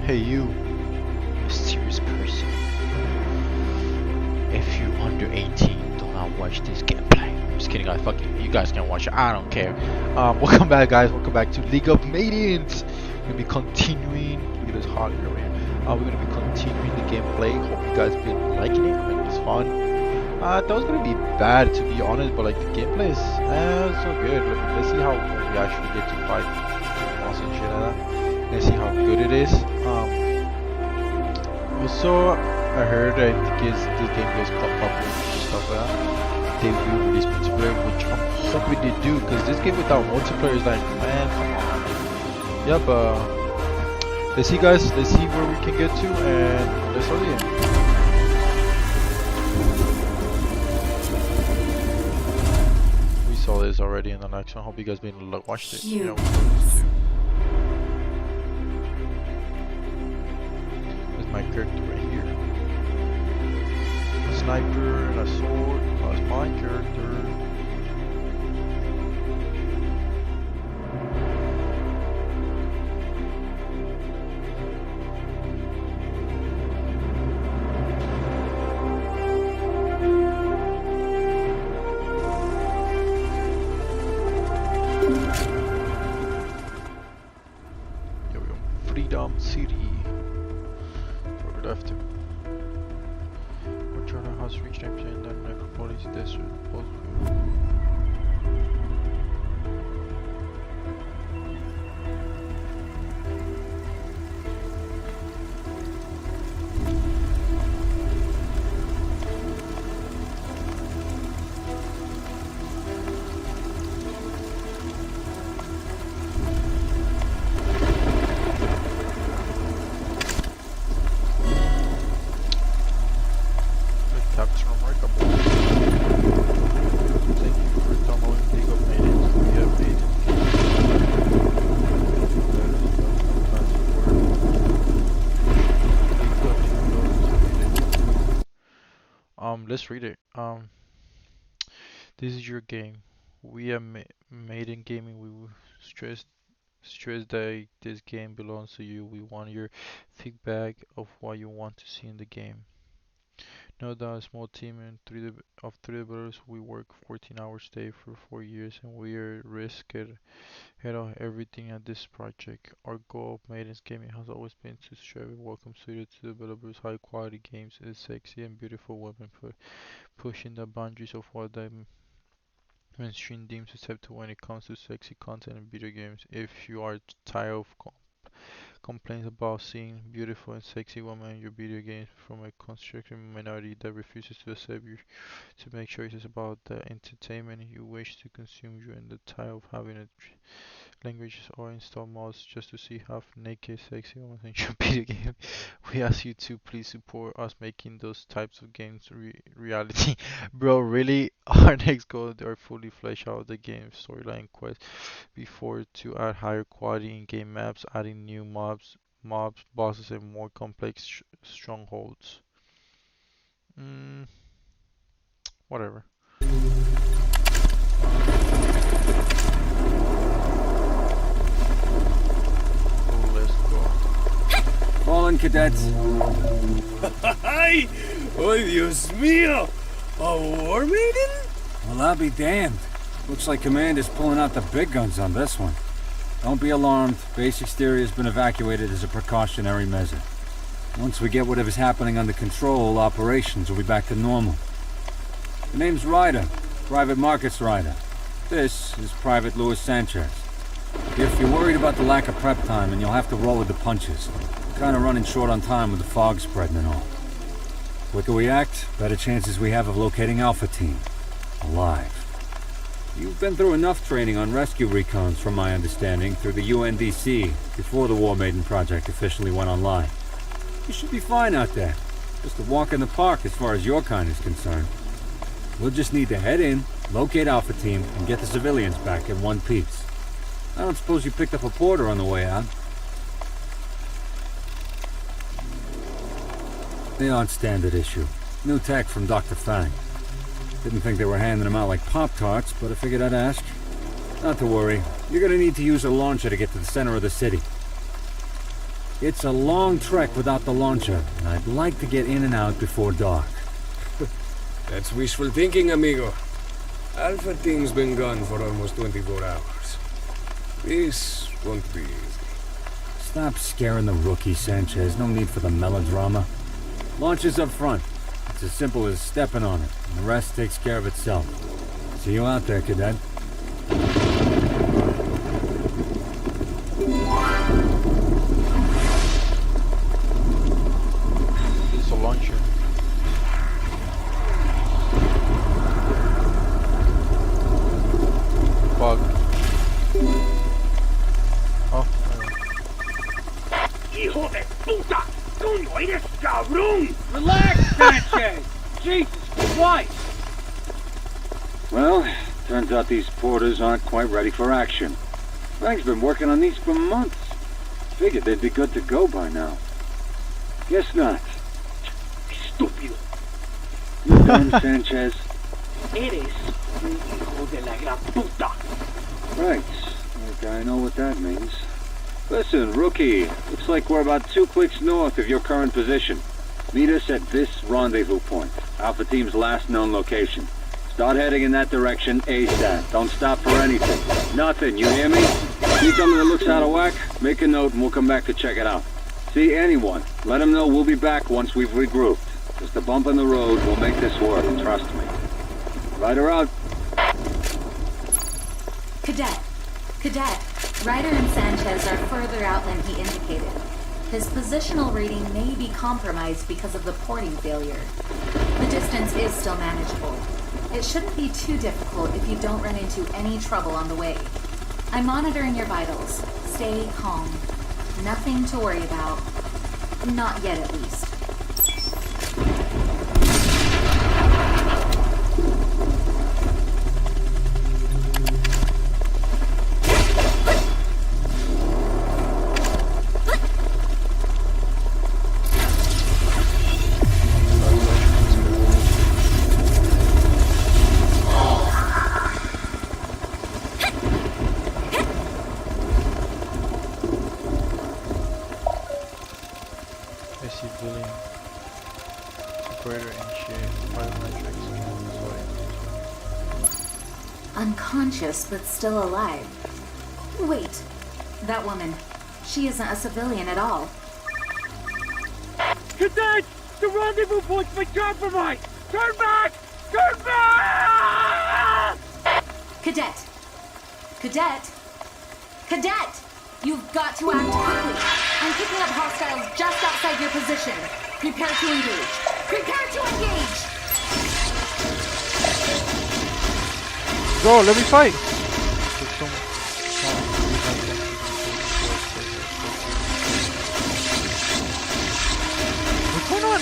Hey you, mysterious person. If you're under 18, do not watch this gameplay. I'm just kidding, guys. Fuck you. You guys can watch it. I don't care. Welcome back, guys. Welcome back to League of Maidens. We're gonna be continuing. Look at this hot girl here. We're gonna be continuing the gameplay. Hope you guys been liking it. I mean, it's fun. That was gonna be bad to be honest, but like the gameplay is so good. Let's see how we actually get to fight boss and shit like that. Let's see how good it is. Also, I heard that this game gets popular and stuff like that. They will release multiplayer, which I'm hoping they do, because this game without multiplayer is like, man, come on. Yeah, but let's see, guys. Let's see where we can get to, and let's start the game. We saw this already in the next one. Hope you guys been watched it. You know, my character right here. A sniper and a sword. That's my character. Here we go. Freedom City. After what charter has reached empty in the necropolis desert both let's read it. This is your game. We are Maiden Gaming. We will stress that this game belongs to you. We want your feedback of what you want to see in the game. Know that a small team of three developers, we work 14 hours a day for 4 years, and we are risking head on everything at this project. Our goal of Maidens Gaming has always been to strive and welcome studio to developers high quality games and sexy and beautiful women for pushing the boundaries of what the mainstream deems acceptable when it comes to sexy content in video games. If you are tired of complaints about seeing beautiful and sexy women in your video games from a constricted minority that refuses to accept you to make choices about the entertainment you wish to consume, you and the tired of having a languages or install mods just to see half naked sexy women in your video game, we ask you to please support us making those types of games reality. Bro, really? Our next goal are fully flesh out the game storyline quest before to add higher quality in-game maps, adding new mobs, bosses, and more complex strongholds. Whatever. Fallen cadets. ¡Ay! ¡Oh, Dios mío! A war maiden? Well, I'll be damned. Looks like Command is pulling out the big guns on this one. Don't be alarmed. Base exterior has been evacuated as a precautionary measure. Once we get whatever's happening under control, operations will be back to normal. The name's Ryder. Private Markets Ryder. This is Private Luis Sanchez. If you're worried about the lack of prep time, then you'll have to roll with the punches. Kind of running short on time with the fog spreading and all. Quicker we act, better chances we have of locating Alpha Team. Alive. You've been through enough training on rescue recons, from my understanding, through the UNDC, before the War Maiden project officially went online. You should be fine out there. Just a walk in the park as far as your kind is concerned. We'll just need to head in, locate Alpha Team, and get the civilians back in one piece. I don't suppose you picked up a porter on the way out? The odd standard issue. New tech from Dr. Fang. Didn't think they were handing them out like Pop-Tarts, but I figured I'd ask. Not to worry. You're gonna need to use a launcher to get to the center of the city. It's a long trek without the launcher, and I'd like to get in and out before dark. That's wishful thinking, amigo. Alpha Team's been gone for almost 24 hours. This won't be easy. Stop scaring the rookie, Sanchez. No need for the melodrama. Launch is up front. It's as simple as stepping on it, and the rest takes care of itself. See you out there, cadet. It's a launcher. Bug. Oh, ¡Hijo de puta! ¡Coño, eres cabrón! Relax, Sanchez! Jesus Christ! Well, turns out these porters aren't quite ready for action. Frank's been working on these for months. Figured they'd be good to go by now. Guess not. Estúpido. You done, Sanchez? Eres un hijo de la gran puta. Right. Okay, I know what that means. Listen, rookie. Looks like we're about 2 clicks north of your current position. Meet us at this rendezvous point. Alpha Team's last known location. Start heading in that direction ASAP. Don't stop for anything. Nothing, you hear me? See something that looks out of whack? Make a note and we'll come back to check it out. See anyone, let them know we'll be back once we've regrouped. Just a bump in the road will make this work, trust me. Ryder out. Cadet, Ryder and Sanchez are further out than he indicated. His positional reading may be compromised because of the porting failure. The distance is still manageable. It shouldn't be too difficult if you don't run into any trouble on the way. I'm monitoring your vitals. Stay calm. Nothing to worry about. Not yet, at least. Unconscious, but still alive. Wait, that woman. She isn't a civilian at all. Cadet! The rendezvous point's been compromised! Turn back! Turn back! Cadet! You've got to act quickly. I'm picking up hostiles just outside your position. Prepare to engage. Bro, let me fight! What's going on?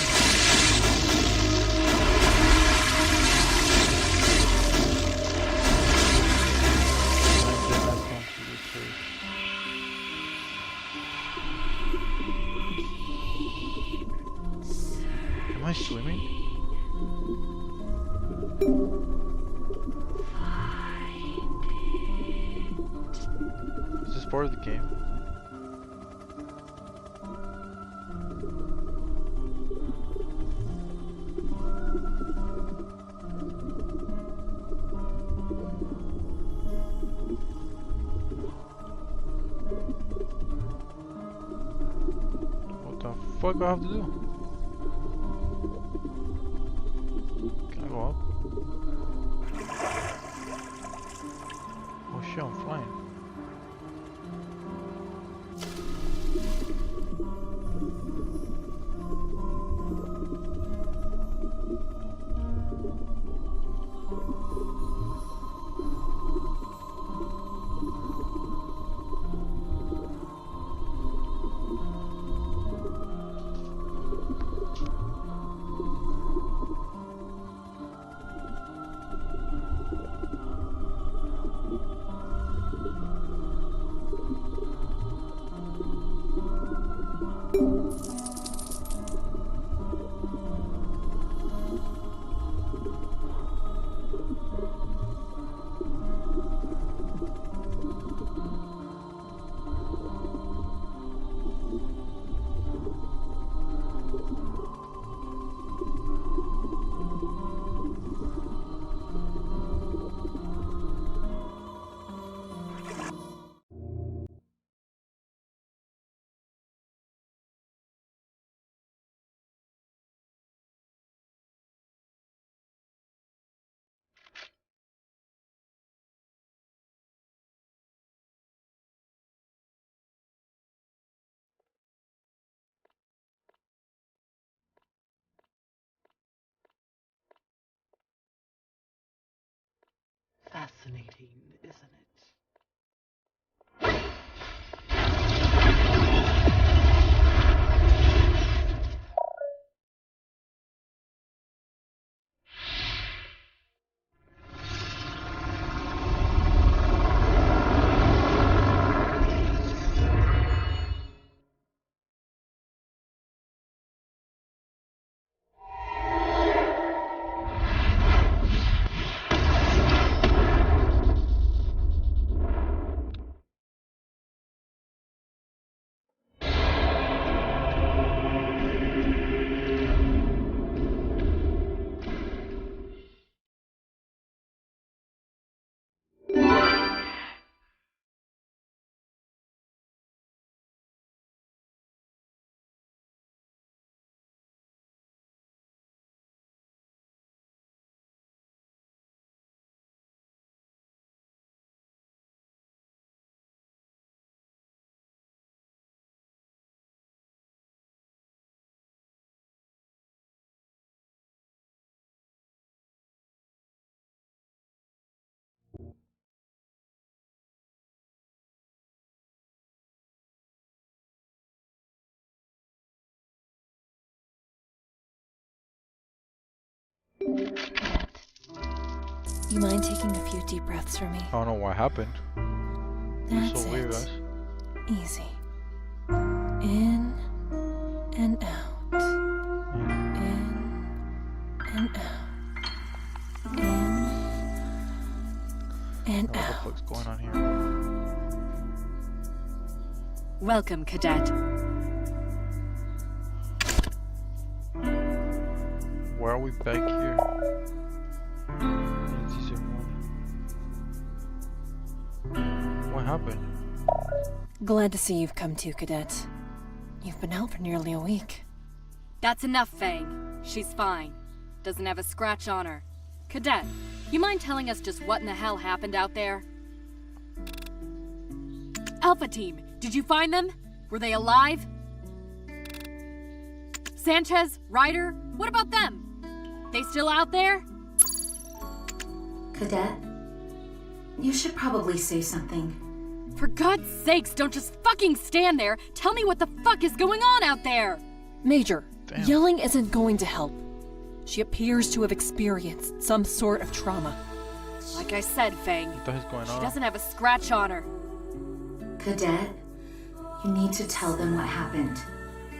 Am I swimming? Is this part of the game? What the fuck do I have to do? Can I go up? Oh shit, I'm flying. fascinating, isn't it? You mind taking a few deep breaths for me? I don't know what happened. It's That's so weird, it. guys. Easy. In and out. In and out. In and What the out. fuck's going on here? Welcome, Cadet. Why are we back here? In season 1. What happened? Glad to see you've come to, Cadet. You've been out for nearly a week. That's enough, Fang. She's fine. Doesn't have a scratch on her. Cadet, you mind telling us just what in the hell happened out there? Alpha Team, did you find them? Were they alive? Sanchez, Ryder, what about them? They still out there? Cadet, you should probably say something. For God's sakes, don't just fucking stand there. Tell me what the fuck is going on out there. Major, Damn. yelling isn't going to help. She appears to have experienced some sort of trauma. Like I said, Fang, What the hell's going she on? doesn't have a scratch on her. Cadet, you need to tell them what happened.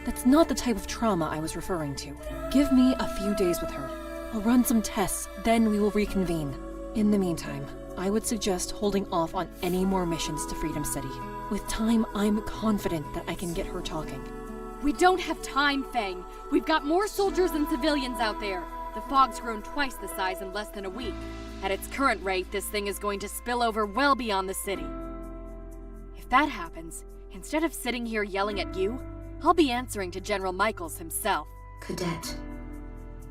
That's not the type of trauma I was referring to. Give me a few days with her. I'll run some tests, then we will reconvene. In the meantime, I would suggest holding off on any more missions to Freedom City. With time, I'm confident that I can get her talking. We don't have time, Fang. We've got more soldiers and civilians out there. The fog's grown twice the size in less than a week. At its current rate, this thing is going to spill over well beyond the city. If that happens, instead of sitting here yelling at you, I'll be answering to General Michaels himself. Cadet,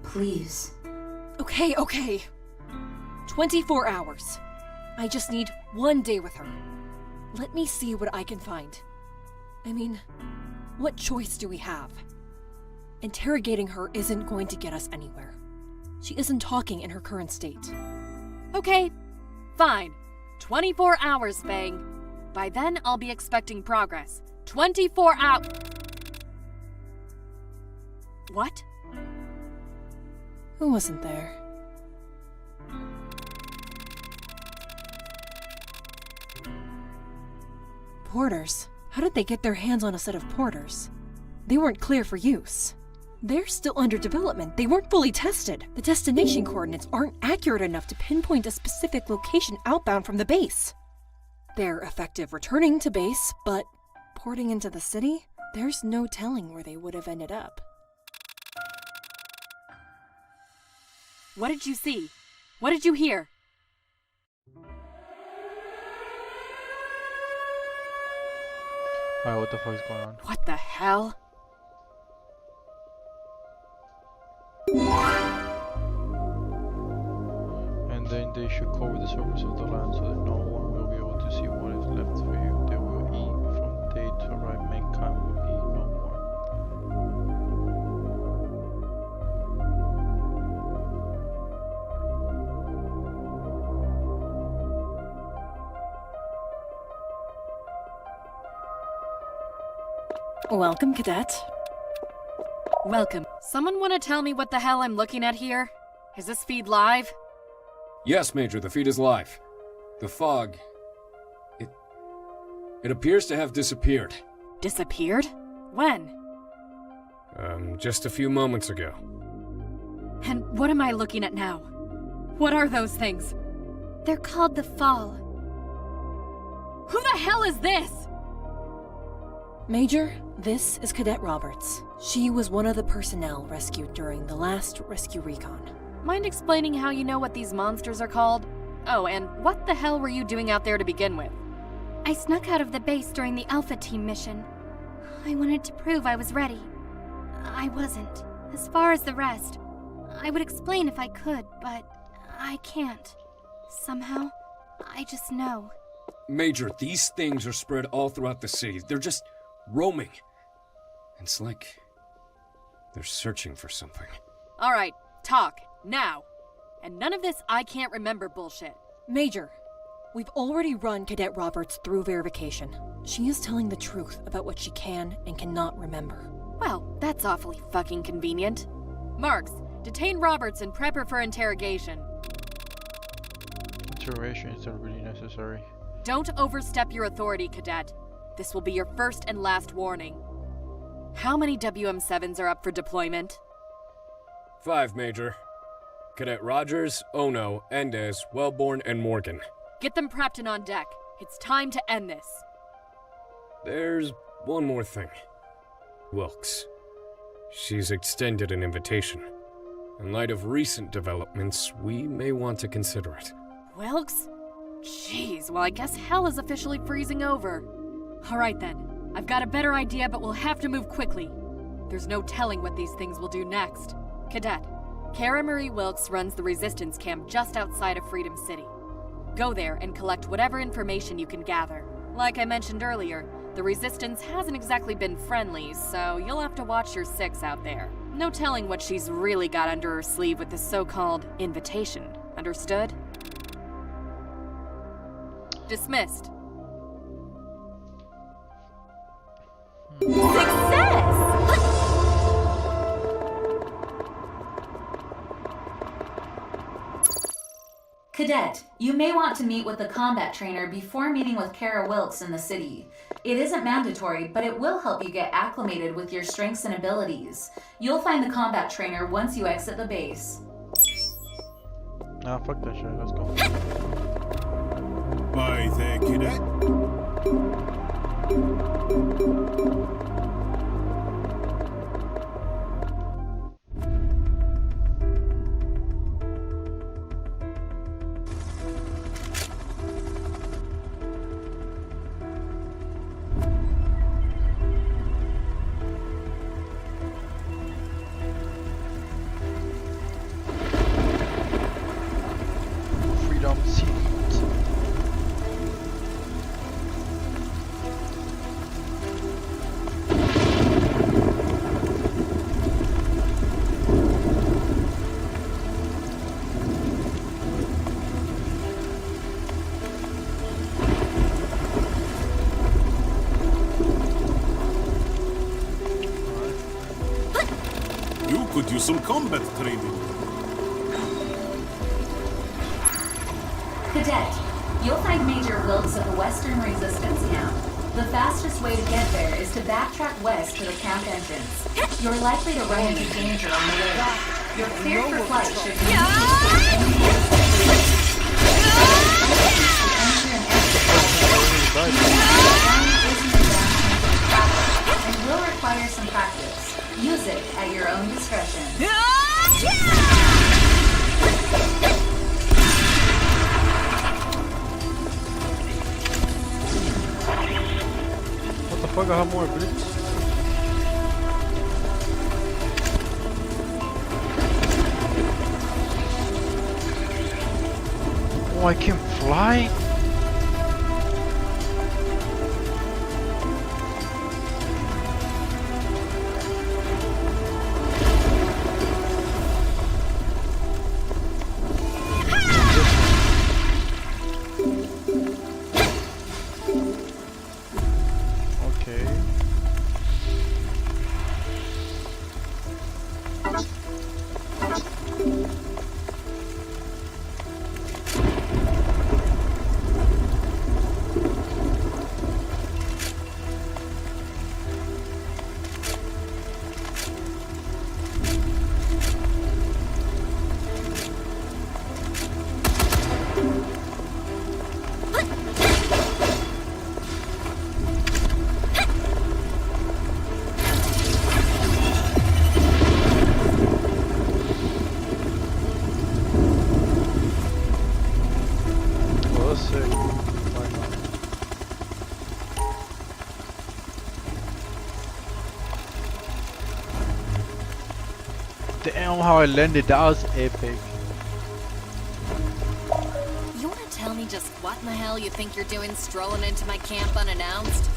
please. Okay. 24 hours. I just need 1 day with her. Let me see what I can find. I mean, what choice do we have? Interrogating her isn't going to get us anywhere. She isn't talking in her current state. Okay, fine. 24 hours, Fang. By then, I'll be expecting progress. 24 hours. What? Who wasn't there? Porters? How did they get their hands on a set of porters? They weren't clear for use. They're still under development. They weren't fully tested. The destination coordinates aren't accurate enough to pinpoint a specific location outbound from the base. They're effective returning to base, but porting into the city? There's no telling where they would have ended up. What did you see? What did you hear? Alright, what the fuck is going on? What the hell? And then they should cover the surface of the land so that no one will be able to see what is left for you. They will eat from the day to arrive. Mankind will be no more. Welcome, Cadet. Welcome. Someone want to tell me what the hell I'm looking at here? Is this feed live? Yes, Major, the feed is live. The fog... It appears to have disappeared. Disappeared? When? Just a few moments ago. And what am I looking at now? What are those things? They're called the Fall. Who the hell is this? Major, this is Cadet Roberts. She was one of the personnel rescued during the last rescue recon. Mind explaining how you know what these monsters are called? Oh, and what the hell were you doing out there to begin with? I snuck out of the base during the Alpha Team mission. I wanted to prove I was ready. I wasn't. As far as the rest, I would explain if I could, but I can't. Somehow, I just know. Major, these things are spread all throughout the city. They're just roaming. It's like they're searching for something. All right, talk, now. And none of this I can't remember bullshit. Major, we've already run Cadet Roberts through verification. She is telling the truth about what she can and cannot remember. Well, that's awfully fucking convenient. Marks, detain Roberts and prep her for interrogation. Interrogation is not really necessary. Don't overstep your authority, Cadet. This will be your first and last warning. How many WM7s are up for deployment? 5, Major. Cadet Rogers, Ono, Endez, Wellborn, and Morgan. Get them prepped and on deck. It's time to end this. There's one more thing. Wilkes. She's extended an invitation. In light of recent developments, we may want to consider it. Wilkes? Jeez, well I guess hell is officially freezing over. Alright then, I've got a better idea, but we'll have to move quickly. There's no telling what these things will do next. Cadet, Cara Marie Wilkes runs the resistance camp just outside of Freedom City. Go there and collect whatever information you can gather. Like I mentioned earlier, the resistance hasn't exactly been friendly, so you'll have to watch your six out there. No telling what she's really got under her sleeve with this so-called invitation. Understood? Dismissed. Cadet, you may want to meet with the combat trainer before meeting with Kara Wilkes in the city. It isn't mandatory, but it will help you get acclimated with your strengths and abilities. You'll find the combat trainer once you exit the base. Nah, fuck that shit, let's go. Bye there, Cadet. Freedom City. You could use some combat training. Cadet, you'll find Major Wilkes at the Western Resistance Camp. The fastest way to get there is to backtrack west to the camp entrance. You're likely to run into danger on the way. You're cleared for flight should you need and will require some practice. Use it at your own discretion. What the fuck, I have more abilities? Oh, I can fly? Okay. Damn, how I landed, that was epic. You wanna tell me just what in the hell you think you're doing strolling into my camp unannounced?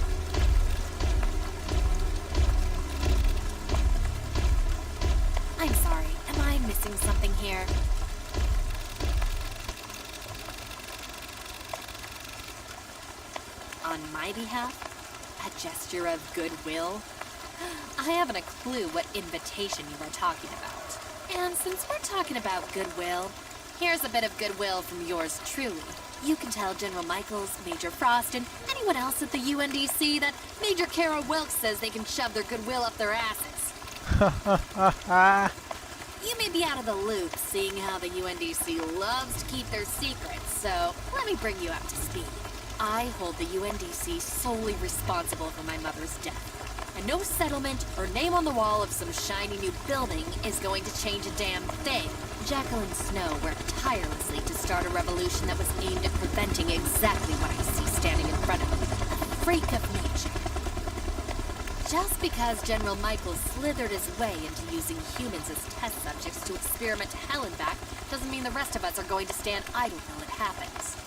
I'm sorry, am I missing something here? On my behalf? A gesture of goodwill? I haven't a clue what invitation you are talking about. And since we're talking about goodwill, here's a bit of goodwill from yours truly. You can tell General Michaels, Major Frost, and anyone else at the UNDC that Major Kara Wilkes says they can shove their goodwill up their asses. You may be out of the loop, seeing how the UNDC loves to keep their secrets, so let me bring you up to speed. I hold the UNDC solely responsible for my mother's death. And no settlement or name on the wall of some shiny new building is going to change a damn thing. Jekyll and Snow worked tirelessly to start a revolution that was aimed at preventing exactly what I see standing in front of me. A freak of nature. Just because General Michael slithered his way into using humans as test subjects to experiment to hell and back doesn't mean the rest of us are going to stand idle while it happens.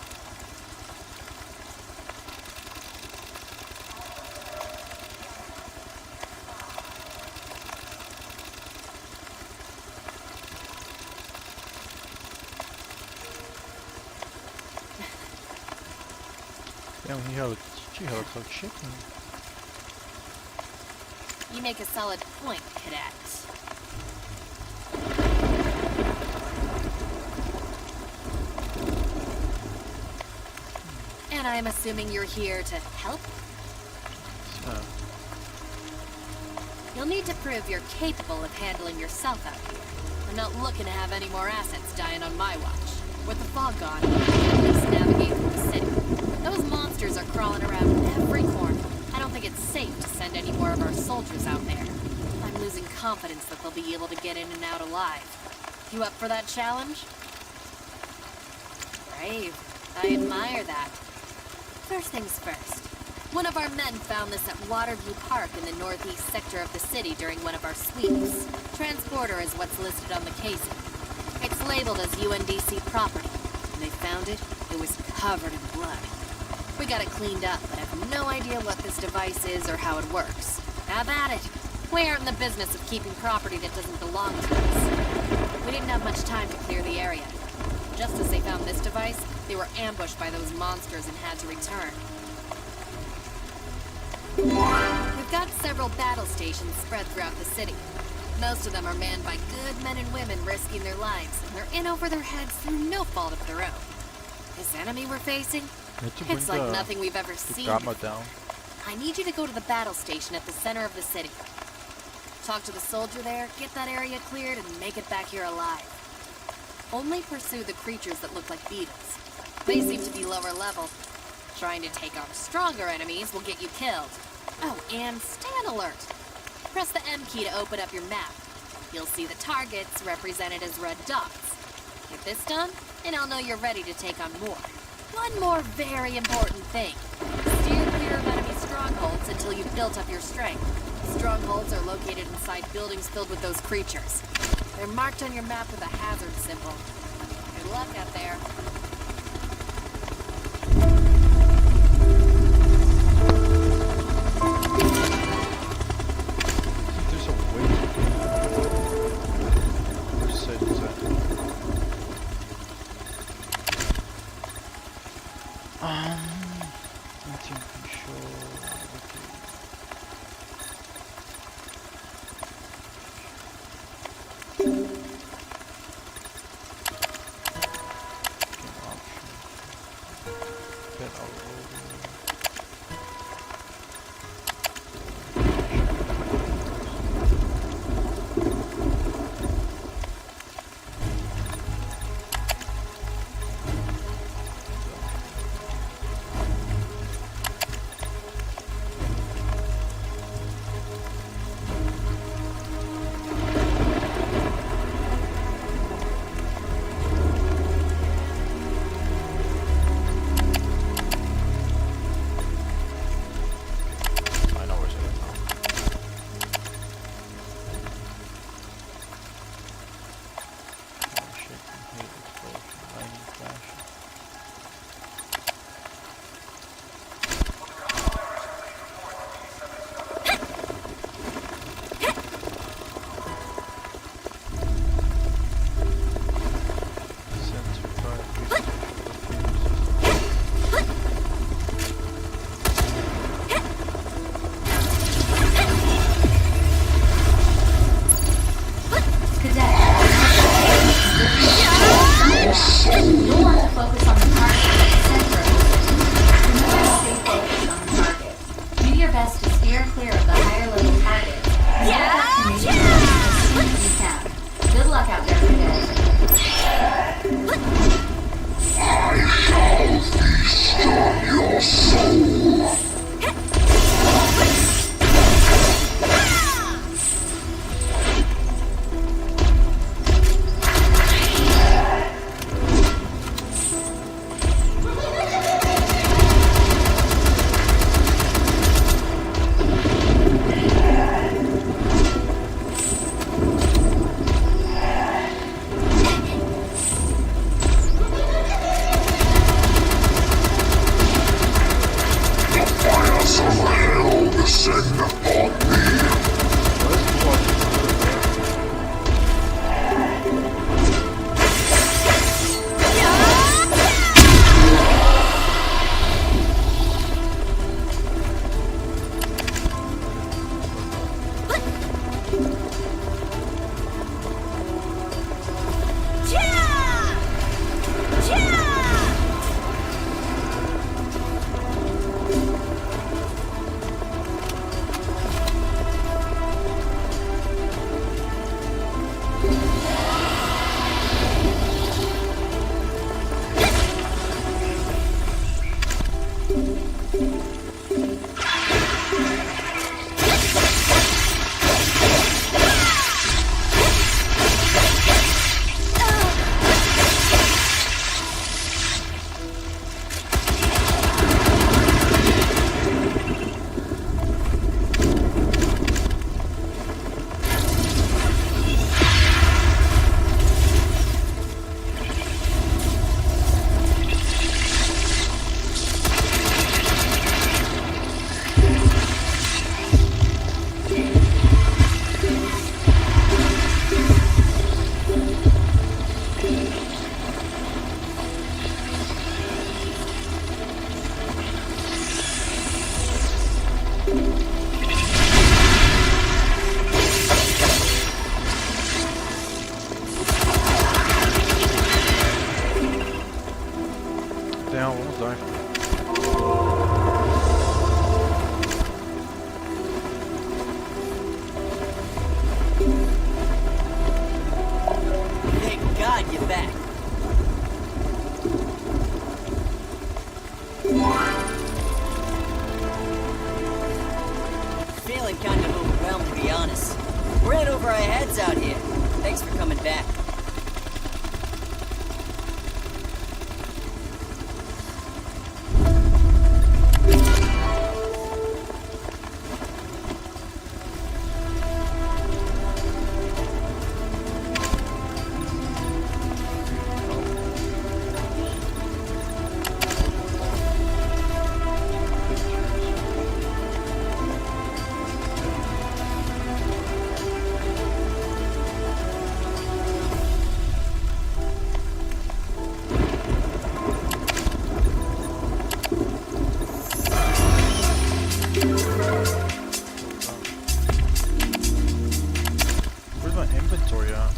Damn, she looks like chicken. You make a solid point, Cadet. And I'm assuming you're here to help? You'll need to prove you're capable of handling yourself out here. I'm not looking to have any more assets dying on my watch. With the fog gone, at least navigate through the city. Those monsters are crawling around every corner. I don't think it's safe to send any more of our soldiers out there. I'm losing confidence that they'll be able to get in and out alive. You up for that challenge? Brave. I admire that. First things first. One of our men found this at Waterview Park in the northeast sector of the city during one of our sweeps. Transporter is what's listed on the casing. It's labeled as UNDC property. When they found it, it was covered in blood. We got it cleaned up, but have no idea what this device is or how it works. Have at it. We aren't in the business of keeping property that doesn't belong to us. We didn't have much time to clear the area. Just as they found this device, they were ambushed by those monsters and had to return. We've got several battle stations spread throughout the city. Most of them are manned by good men and women risking their lives, and they're in over their heads through no fault of their own. This enemy we're facing? It's like nothing we've ever seen. Down. I need you to go to the battle station at the center of the city. Talk to the soldier there, get that area cleared, and make it back here alive. Only pursue the creatures that look like beetles. They seem to be lower level. Trying to take on stronger enemies will get you killed. Oh, and stay on alert. Press the M key to open up your map. You'll see the targets represented as red dots. Get this done, and I'll know you're ready to take on more. One more very important thing. Steer clear of enemy strongholds until you've built up your strength. Strongholds are located inside buildings filled with those creatures. They're marked on your map with a hazard symbol. Good luck out there. There's a way. Which side is that? Team control. Okay. over our heads out here. Thanks for coming back. Where's my inventory at?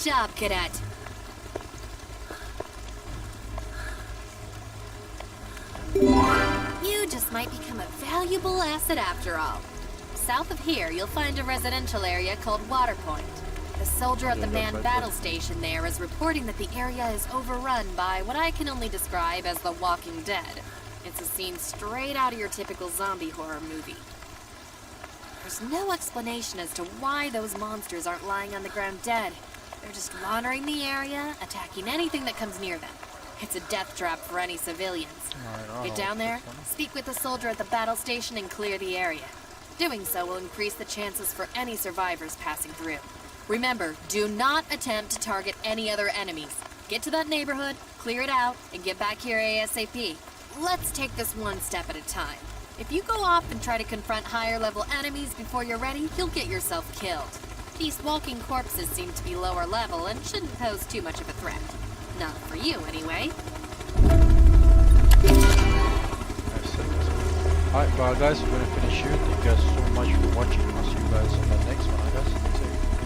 job, Cadet. You just might become a valuable asset after all. South of here, you'll find a residential area called Waterpoint. The soldier at the manned battle station there is reporting that the area is overrun by what I can only describe as the Walking Dead. It's a scene straight out of your typical zombie horror movie. There's no explanation as to why those monsters aren't lying on the ground dead. They're just wandering the area, attacking anything that comes near them. It's a death trap for any civilians. Get down there, speak with the soldier at the battle station, and clear the area. Doing so will increase the chances for any survivors passing through. Remember, do not attempt to target any other enemies. Get to that neighborhood, clear it out, and get back here ASAP. Let's take this one step at a time. If you go off and try to confront higher level enemies before you're ready, you'll get yourself killed. These walking corpses seem to be lower level and shouldn't pose too much of a threat. Not for you, anyway. Alright, well guys, we're gonna finish here. Thank you guys so much for watching. I'll see you guys in the